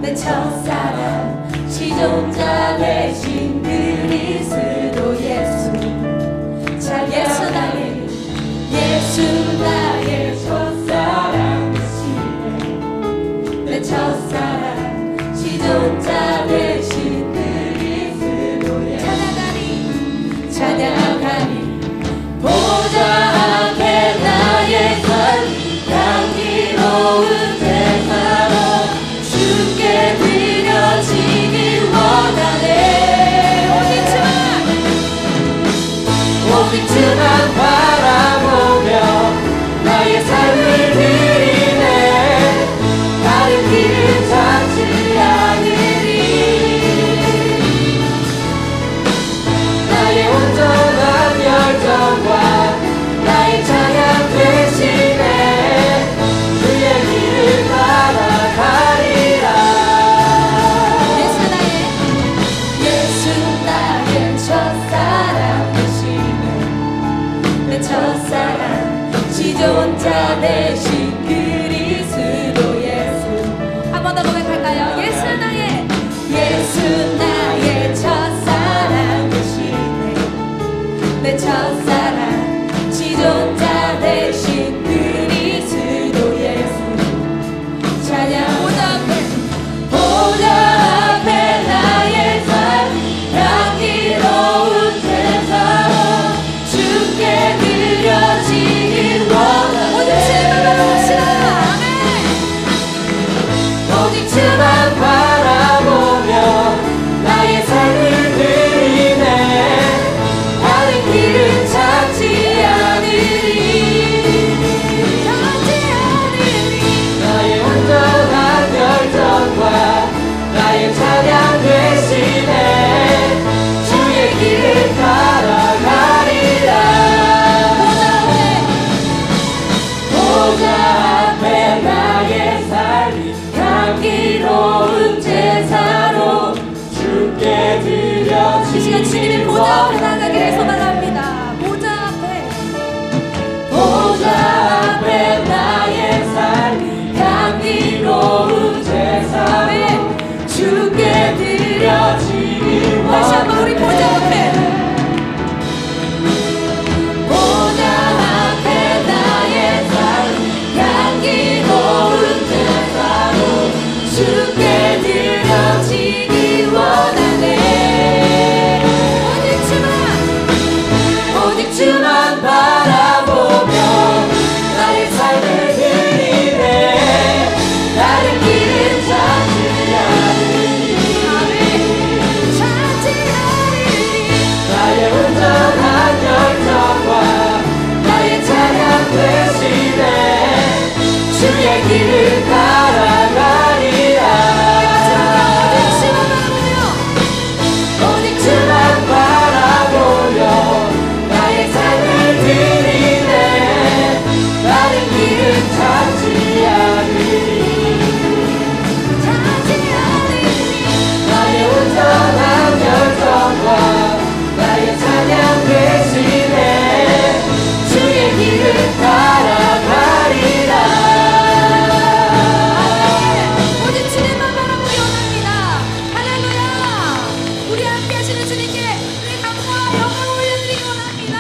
내 첫사랑 시종자 되신 그리스도 예수. 자, 예수 나의 첫사랑 되시네. 내 첫사랑 시종자 되신 그리스도 예수. 찬양하리 보좌 앞에 나의 삶 향기로운 제사로 주께 드려지길 원하네. 오직 주만 바라보며 나의 삶을 드리네. 다른 길을 찾지 않으리. 나의 온전한 열정과 나의 찬양 되시네. 주의 길을 따라가리라. 예수 나의 첫사랑 되시네. 내 첫사랑 지존자 되신 그리스도 예수. 한 번 더 고백할까요? 예수 나의 첫사랑 되시네. 내 첫사랑 지존자 되신 그리스도 예수. 찬양 보좌 앞에 나의 삶 향기로운 제사로 주께 드려지길 원하네. 오직 주만 바라보며 나의 삶을 드리네. 다른 길을 찾지 않으리. 나의 온전한 열정과 나의 찬양 되시네. 주의 길을 따라가리라. 보좌 앞에 나의 삶이 향기로운 제사로 주께 드려지길. 이 시간 주님의 보좌 앞에 나가기를 소망합니다. 보좌 앞에 나의 삶이 향기로운 제사로 주께 드려지길 원하네. 다시 한번 우리 보좌 앞에 나의 삶 향기로운 제사로 주께 드려지길 원하네. 오직 주만 바라보며 나의 삶을 드리네. 다른 길은 찾지 않으리. 나의 온전한 열정과 나의 찬양 되시네. 주의 길을 따라가리라. 오직 주만 바라보며 나의 삶을 드리네. 다른 길은 찾지 않으리. 나의 온전한 열정과 나의 찬양 되시네. 주의 길을 따라가리라. 오직 주님만 바라보기 원합니다. 할렐루야. 우리 함께 하시는 주님께 우리 감사와 영광을 올려드리기 원합니다.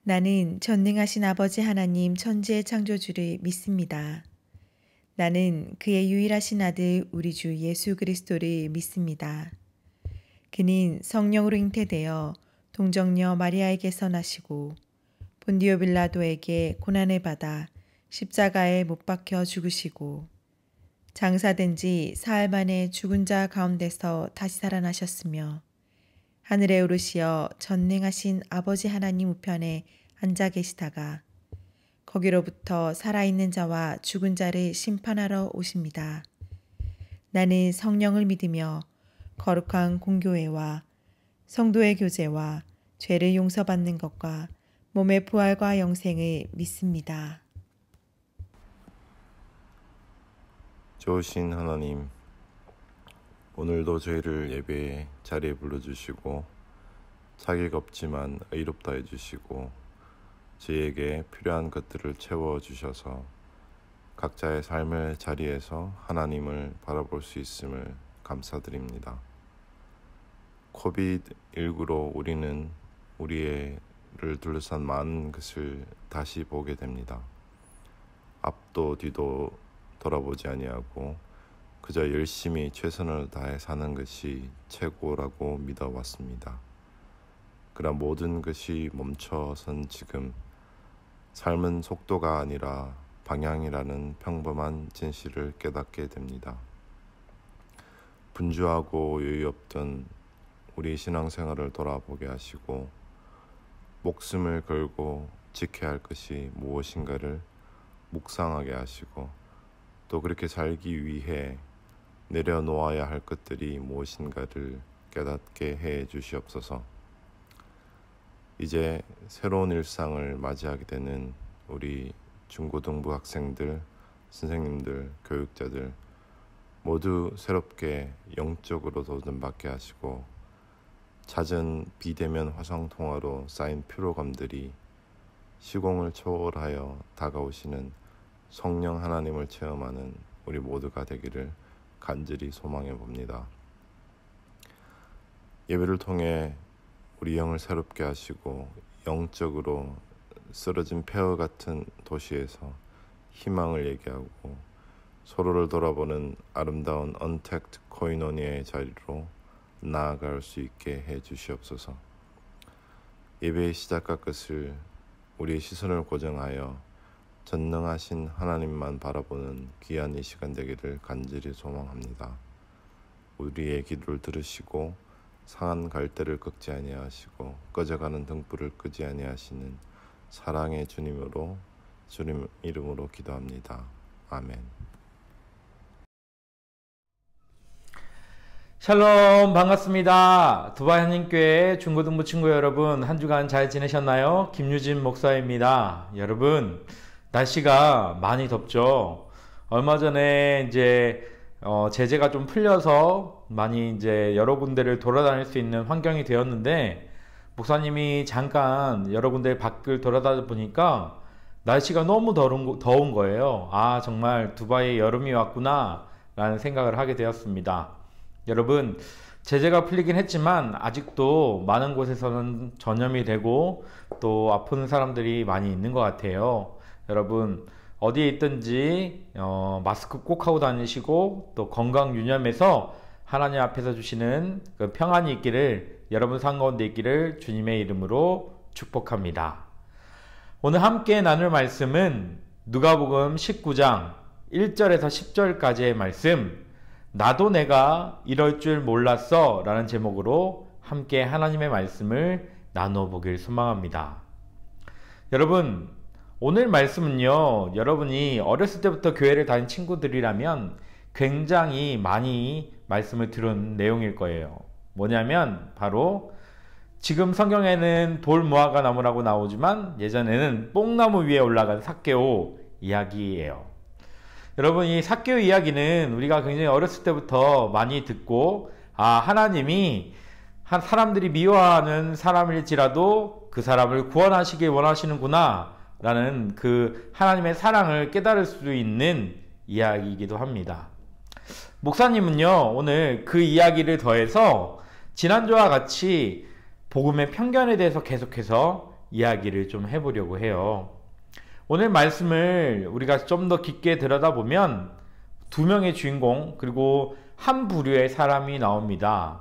나는 전능하신 아버지 하나님 천지의 창조주를 믿습니다. 나는 그의 유일하신 아들 우리 주 예수 그리스도를 믿습니다. 그는 성령으로 잉태되어 동정녀 마리아에게서 나시고 본디오 빌라도에게 고난을 받아 십자가에 못 박혀 죽으시고 장사된 지 사흘 만에 죽은 자 가운데서 다시 살아나셨으며 하늘에 오르시어 전능하신 아버지 하나님 우편에 앉아 계시다가 거기로부터 살아있는 자와 죽은 자를 심판하러 오십니다. 나는 성령을 믿으며 거룩한 공교회와 성도의 교제와 죄를 용서받는 것과 몸의 부활과 영생을 믿습니다. 좋으신 하나님, 오늘도 저희를 예배 자리에 불러주시고 자격 없지만 의롭다 해주시고 저희에게 필요한 것들을 채워주셔서 각자의 삶의 자리에서 하나님을 바라볼 수 있음을 감사드립니다. 코비드19로 우리는 우리를 둘러싼 많은 것을 다시 보게 됩니다. 앞도 뒤도 돌아보지 아니하고 그저 열심히 최선을 다해 사는 것이 최고라고 믿어왔습니다. 그러나 모든 것이 멈춰선 지금 삶은 속도가 아니라 방향이라는 평범한 진실을 깨닫게 됩니다. 분주하고 여유 없던 우리 신앙생활을 돌아보게 하시고 목숨을 걸고 지켜야 할 것이 무엇인가를 묵상하게 하시고 또 그렇게 살기 위해 내려놓아야 할 것들이 무엇인가를 깨닫게 해 주시옵소서. 이제 새로운 일상을 맞이하게 되는 우리 중고등부 학생들, 선생님들, 교육자들 모두 새롭게 영적으로 도전받게 하시고 잦은 비대면 화상통화로 쌓인 피로감들이 시공을 초월하여 다가오시는 성령 하나님을 체험하는 우리 모두가 되기를 간절히 소망해 봅니다. 예배를 통해 우리 영을 새롭게 하시고 영적으로 쓰러진 폐허 같은 도시에서 희망을 얘기하고 서로를 돌아보는 아름다운 언택트 코이노니아의 자리로 나아갈 수 있게 해 주시옵소서. 예배의 시작과 끝을 우리의 시선을 고정하여 전능하신 하나님만 바라보는 귀한 이 시간 되기를 간절히 소망합니다. 우리의 기도를 들으시고 상한 갈대를 꺾지 아니하시고 꺼져가는 등불을 끄지 아니하시는 사랑의 주님으로 주님 이름으로 기도합니다. 아멘. 샬롬, 반갑습니다. 두바이 한인교회 중고등부 친구 여러분, 한 주간 잘 지내셨나요? 김유진 목사입니다. 여러분, 날씨가 많이 덥죠? 얼마 전에 이제 제재가 좀 풀려서 많이 이제 여러 군데를 돌아다닐 수 있는 환경이 되었는데, 목사님이 잠깐 여러 군데 밖을 돌아다니다 보니까 날씨가 너무 더운 거예요. 아, 정말 두바이에 여름이 왔구나 라는 생각을 하게 되었습니다. 여러분, 제재가 풀리긴 했지만 아직도 많은 곳에서는 전염이 되고 또 아픈 사람들이 많이 있는 것 같아요. 여러분, 어디에 있든지 마스크 꼭 하고 다니시고 또 건강 유념해서 하나님 앞에서 주시는 그 평안이 있기를, 여러분 삶 가운데 있기를 주님의 이름으로 축복합니다. 오늘 함께 나눌 말씀은 누가복음 19장 1절에서 10절까지의 말씀, 나도 내가 이럴 줄 몰랐어 라는 제목으로 함께 하나님의 말씀을 나눠보길 소망합니다. 여러분, 오늘 말씀은요, 여러분이 어렸을 때부터 교회를 다닌 친구들이라면 굉장히 많이 말씀을 들은 내용일 거예요. 뭐냐면 바로 지금 성경에는 돌무화과 나무라고 나오지만 예전에는 뽕나무 위에 올라간 삭개오 이야기예요. 여러분, 이 삭개오 이야기는 우리가 굉장히 어렸을 때부터 많이 듣고, 아, 하나님이 사람들이 미워하는 사람일지라도 그 사람을 구원하시길 원하시는구나 라는 그 하나님의 사랑을 깨달을 수 있는 이야기이기도 합니다. 목사님은요, 오늘 그 이야기를 더해서 지난주와 같이 복음의 편견에 대해서 계속해서 이야기를 좀 해보려고 해요. 오늘 말씀을 우리가 좀 더 깊게 들여다보면 두 명의 주인공 그리고 한 부류의 사람이 나옵니다.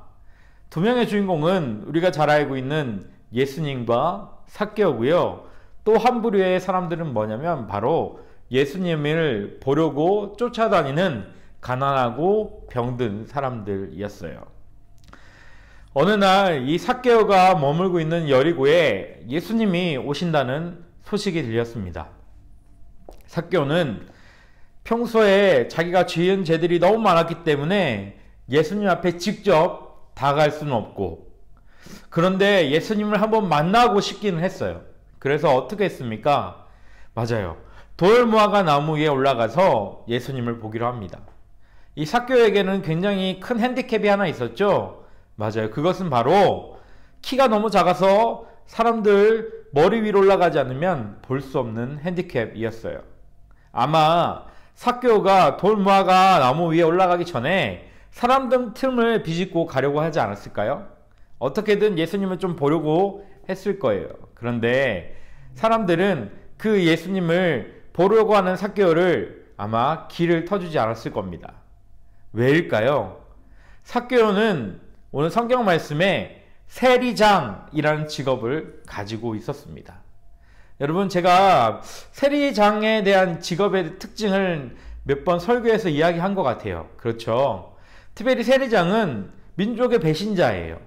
두 명의 주인공은 우리가 잘 알고 있는 예수님과 삭개오고요. 또 한 부류의 사람들은 뭐냐면 바로 예수님을 보려고 쫓아다니는 가난하고 병든 사람들이었어요. 어느 날 이 삭개오가 머물고 있는 여리고에 예수님이 오신다는 소식이 들렸습니다. 삭개오는 평소에 자기가 지은 죄들이 너무 많았기 때문에 예수님 앞에 직접 다가갈 수는 없고, 그런데 예수님을 한번 만나고 싶기는 했어요. 그래서 어떻게 했습니까? 맞아요. 돌무화과 나무 위에 올라가서 예수님을 보기로 합니다. 이 삭개오에게는 굉장히 큰 핸디캡이 하나 있었죠. 맞아요. 그것은 바로 키가 너무 작아서 사람들 머리 위로 올라가지 않으면 볼 수 없는 핸디캡이었어요. 아마 삭개오가 돌무화과 나무 위에 올라가기 전에 사람들 틈을 비집고 가려고 하지 않았을까요? 어떻게든 예수님을 좀 보려고 했을 거예요. 그런데 사람들은 그 예수님을 보려고 하는 삭개오를 아마 길을 터주지 않았을 겁니다. 왜일까요? 삭개오는 오늘 성경 말씀에 세리장이라는 직업을 가지고 있었습니다. 여러분, 제가 세리장에 대한 직업의 특징을 몇 번 설교에서 이야기한 것 같아요. 그렇죠. 특별히 세리장은 민족의 배신자예요.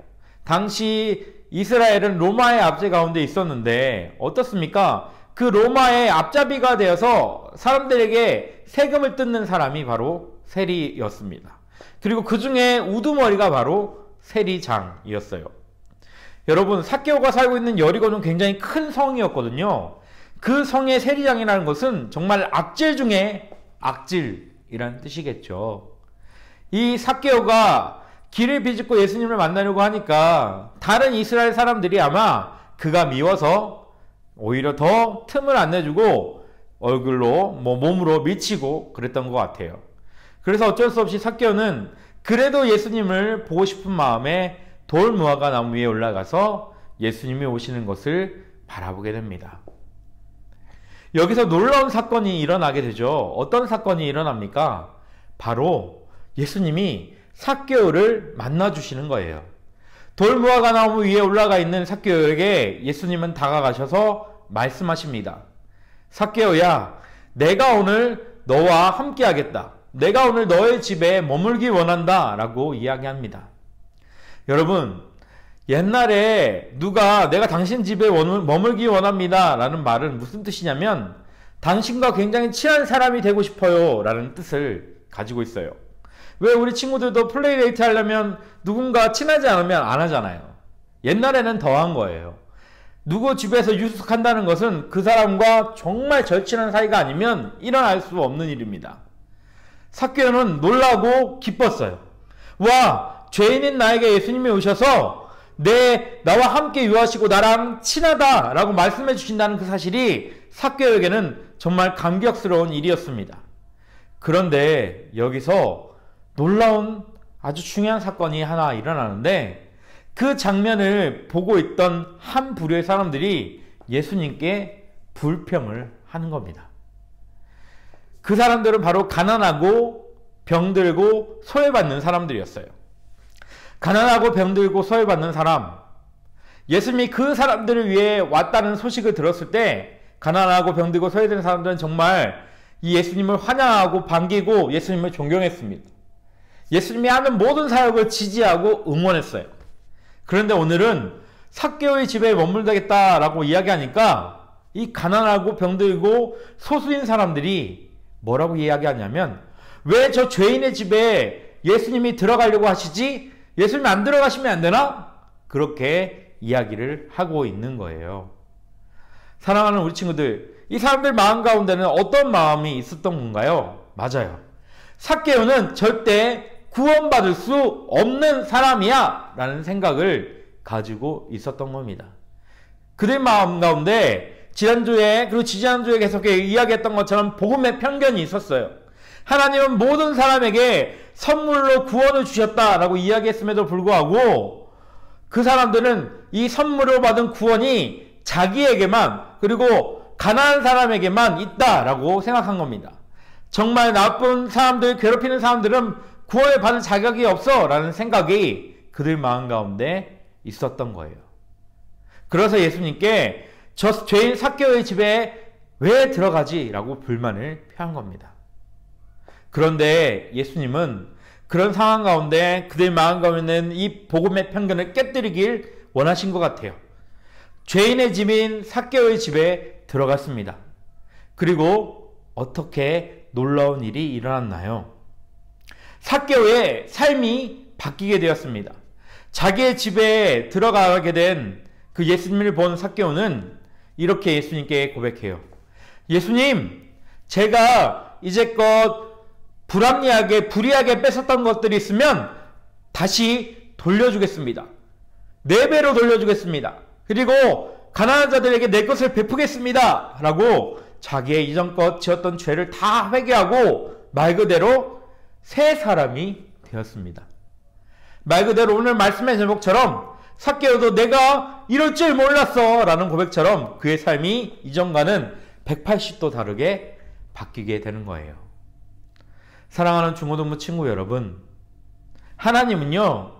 당시 이스라엘은 로마의 압제 가운데 있었는데 어떻습니까? 그 로마의 앞잡이가 되어서 사람들에게 세금을 뜯는 사람이 바로 세리였습니다. 그리고 그 중에 우두머리가 바로 세리장이었어요. 여러분, 삭개오가 살고 있는 여리고는 굉장히 큰 성이었거든요. 그 성의 세리장이라는 것은 정말 악질 중에 악질이라는 뜻이겠죠. 이 삭개오가 길을 비집고 예수님을 만나려고 하니까 다른 이스라엘 사람들이 아마 그가 미워서 오히려 더 틈을 안 내주고 얼굴로 몸으로 밀치고 그랬던 것 같아요. 그래서 어쩔 수 없이 삭개오는 그래도 예수님을 보고 싶은 마음에 돌무화과 나무 위에 올라가서 예수님이 오시는 것을 바라보게 됩니다. 여기서 놀라운 사건이 일어나게 되죠. 어떤 사건이 일어납니까? 바로 예수님이 삭개오를 만나주시는 거예요. 돌무화과 나무 위에 올라가 있는 삭개오에게 예수님은 다가가셔서 말씀하십니다. 삭개오야, 내가 오늘 너와 함께 하겠다. 내가 오늘 너의 집에 머물기 원한다 라고 이야기합니다. 여러분, 옛날에 누가 내가 당신 집에 머물기 원합니다 라는 말은 무슨 뜻이냐면 당신과 굉장히 친한 사람이 되고 싶어요 라는 뜻을 가지고 있어요. 왜 우리 친구들도 플레이데이트 하려면 누군가 친하지 않으면 안 하잖아요. 옛날에는 더한 거예요. 누구 집에서 유숙한다는 것은 그 사람과 정말 절친한 사이가 아니면 일어날 수 없는 일입니다. 삭개오는 놀라고 기뻤어요. 와, 죄인인 나에게 예수님이 오셔서 나와 함께 유하시고 나랑 친하다라고 말씀해 주신다는 그 사실이 삭개오에게는 정말 감격스러운 일이었습니다. 그런데 여기서 놀라운 아주 중요한 사건이 하나 일어나는데 그 장면을 보고 있던 한 부류의 사람들이 예수님께 불평을 하는 겁니다. 그 사람들은 바로 가난하고 병들고 소외받는 사람들이었어요. 가난하고 병들고 소외받는 사람, 예수님이 그 사람들을 위해 왔다는 소식을 들었을 때 가난하고 병들고 소외된 사람들은 정말 이 예수님을 환영하고 반기고 예수님을 존경했습니다. 예수님이 하는 모든 사역을 지지하고 응원했어요. 그런데 오늘은 삭개오의 집에 머물다겠다라고 이야기하니까 이 가난하고 병들고 소수인 사람들이 뭐라고 이야기하냐면 왜 저 죄인의 집에 예수님이 들어가려고 하시지? 예수님이 안 들어가시면 안 되나? 그렇게 이야기를 하고 있는 거예요. 사랑하는 우리 친구들, 이 사람들 마음 가운데는 어떤 마음이 있었던 건가요? 맞아요. 삭개오는 절대 구원받을 수 없는 사람이야 라는 생각을 가지고 있었던 겁니다. 그들 마음 가운데 지난주에 그리고 지지난주에 계속 이야기했던 것처럼 복음의 편견이 있었어요. 하나님은 모든 사람에게 선물로 구원을 주셨다라고 이야기했음에도 불구하고 그 사람들은 이 선물을 받은 구원이 자기에게만 그리고 가난한 사람에게만 있다라고 생각한 겁니다. 정말 나쁜 사람들, 괴롭히는 사람들은 구원을 받을 자격이 없어 라는 생각이 그들 마음 가운데 있었던 거예요. 그래서 예수님께 저 죄인 삭개오의 집에 왜 들어가지? 라고 불만을 표한 겁니다. 그런데 예수님은 그런 상황 가운데 그들 마음 가운데는 이 복음의 편견을 깨뜨리길 원하신 것 같아요. 죄인의 집인 삭개오의 집에 들어갔습니다. 그리고 어떻게 놀라운 일이 일어났나요? 삭개오의 삶이 바뀌게 되었습니다. 자기의 집에 들어가게 된 그 예수님을 본 삭개오는 이렇게 예수님께 고백해요. 예수님, 제가 이제껏 불리하게 뺏었던 것들이 있으면 다시 돌려주겠습니다. 4배로 돌려주겠습니다. 그리고 가난한 자들에게 내 것을 베푸겠습니다 라고 자기의 이전껏 지었던 죄를 다 회개하고 말 그대로 새 사람이 되었습니다. 말 그대로 오늘 말씀의 제목처럼 삭개오도 내가 이럴 줄 몰랐어 라는 고백처럼 그의 삶이 이전과는 180도 다르게 바뀌게 되는 거예요. 사랑하는 중고등부 친구 여러분, 하나님은요,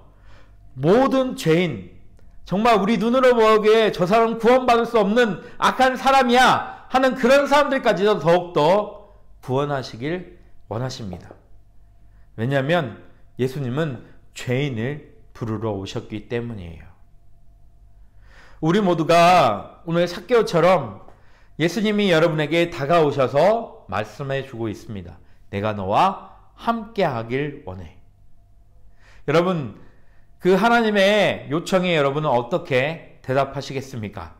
모든 죄인, 정말 우리 눈으로 보기에 저 사람 구원받을 수 없는 악한 사람이야 하는 그런 사람들까지도 더욱더 구원하시길 원하십니다. 왜냐하면 예수님은 죄인을 부르러 오셨기 때문이에요. 우리 모두가 오늘 삭개오처럼 예수님이 여러분에게 다가오셔서 말씀해 주고 있습니다. 내가 너와 함께 하길 원해. 여러분, 그 하나님의 요청에 여러분은 어떻게 대답하시겠습니까?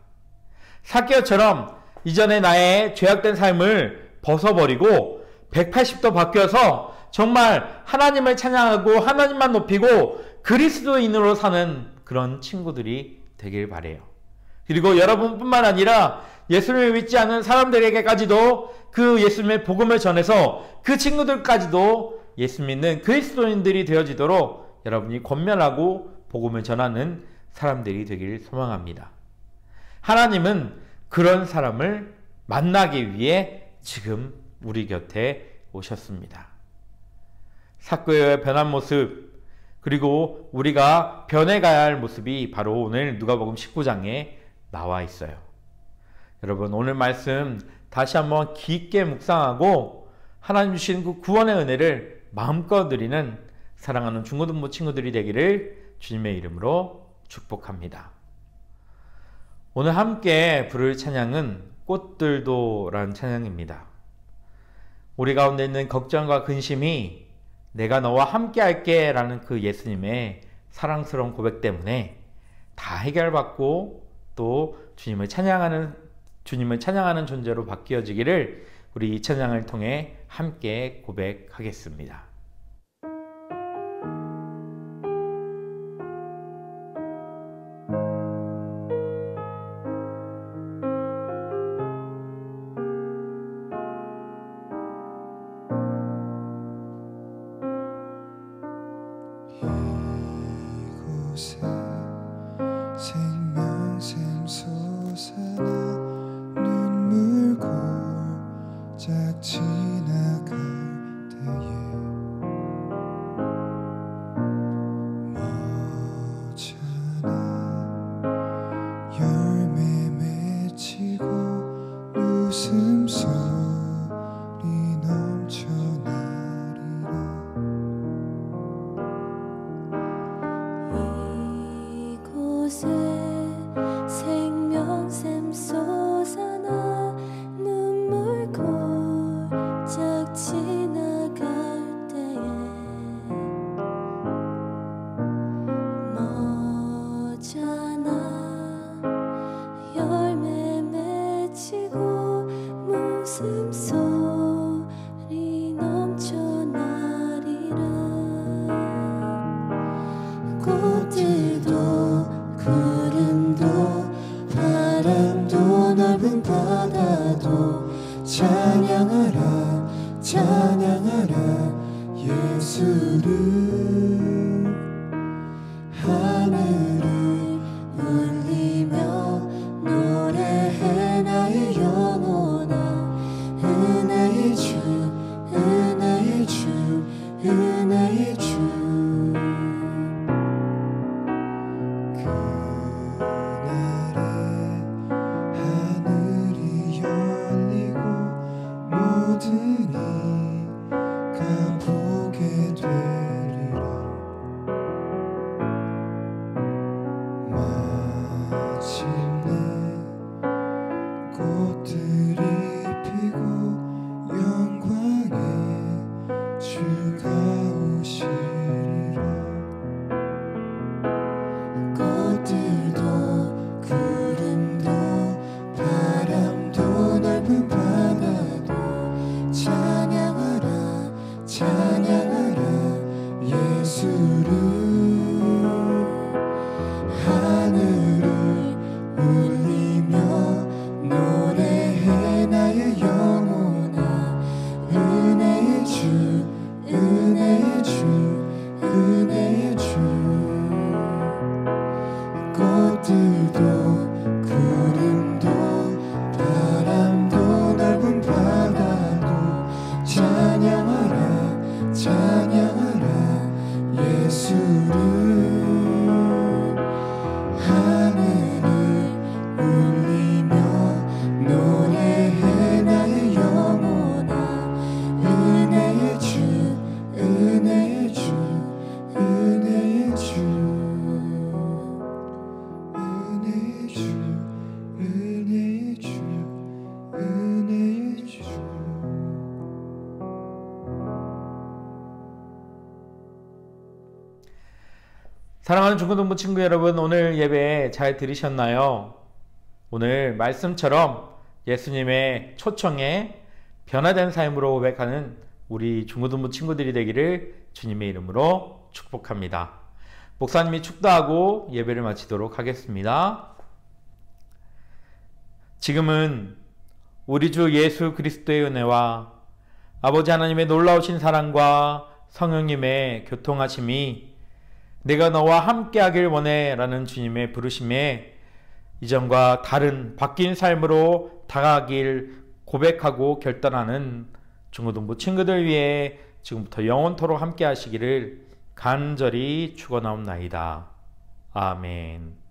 삭개오처럼 이전에 나의 죄악된 삶을 벗어버리고 180도 바뀌어서 정말 하나님을 찬양하고 하나님만 높이고 그리스도인으로 사는 그런 친구들이 되길 바래요. 그리고 여러분뿐만 아니라 예수님을 믿지 않는 사람들에게까지도 그 예수님의 복음을 전해서 그 친구들까지도 예수 믿는 그리스도인들이 되어지도록 여러분이 권면하고 복음을 전하는 사람들이 되길 소망합니다. 하나님은 그런 사람을 만나기 위해 지금 우리 곁에 오셨습니다. 삭개오의 변한 모습, 그리고 우리가 변해가야 할 모습이 바로 오늘 누가복음 19장에 나와 있어요. 여러분, 오늘 말씀 다시 한번 깊게 묵상하고 하나님 주신 그 구원의 은혜를 마음껏 누리는 사랑하는 중고등부 친구들이 되기를 주님의 이름으로 축복합니다. 오늘 함께 부를 찬양은 꽃들도라는 찬양입니다. 우리 가운데 있는 걱정과 근심이 내가 너와 함께 할게 라는 그 예수님의 사랑스러운 고백 때문에 다 해결받고 또 주님을 찬양하는 존재로 바뀌어지기를 우리 이 찬양을 통해 함께 고백하겠습니다. 이곳에 생명샘 솟아나 눈물 골짝 지나갈 때에 머잖아 열매 맺히고 웃음소리 넘쳐나리라. 이곳에 생명샘 솟아나 눈물 골짝 지나갈 때에 머잖아 열매 맺히고 웃음소리 넘쳐나리라. 꽃들도 구름도 바람도 넓은 바다도 찬양하라 찬양하라 예수를. 하늘을 울리며 노래해 나의 영혼아. 은혜의 주 은혜의 주 은혜의 주. 그날에 하늘이 열리고 모든 이가 보게 되리라. 마침내 꽃들이 피고 영광의 주가 오시리라. 꽃들도 구름도 바람도 넓은 바다도 찬양 사랑하는 중고등부 친구 여러분, 오늘 예배 잘 들으셨나요? 오늘 말씀처럼 예수님의 초청에 변화된 삶으로 고백하는 우리 중고등부 친구들이 되기를 주님의 이름으로 축복합니다. 목사님이 축도하고 예배를 마치도록 하겠습니다. 지금은 우리 주 예수 그리스도의 은혜와 아버지 하나님의 놀라우신 사랑과 성령님의 교통하심이 내가 너와 함께하길 원해 라는 주님의 부르심에 이전과 다른 바뀐 삶으로 다가가길 고백하고 결단하는 중고등부 친구들 위해 지금부터 영원토록 함께 하시기를 간절히 축원하옵나이다. 아멘.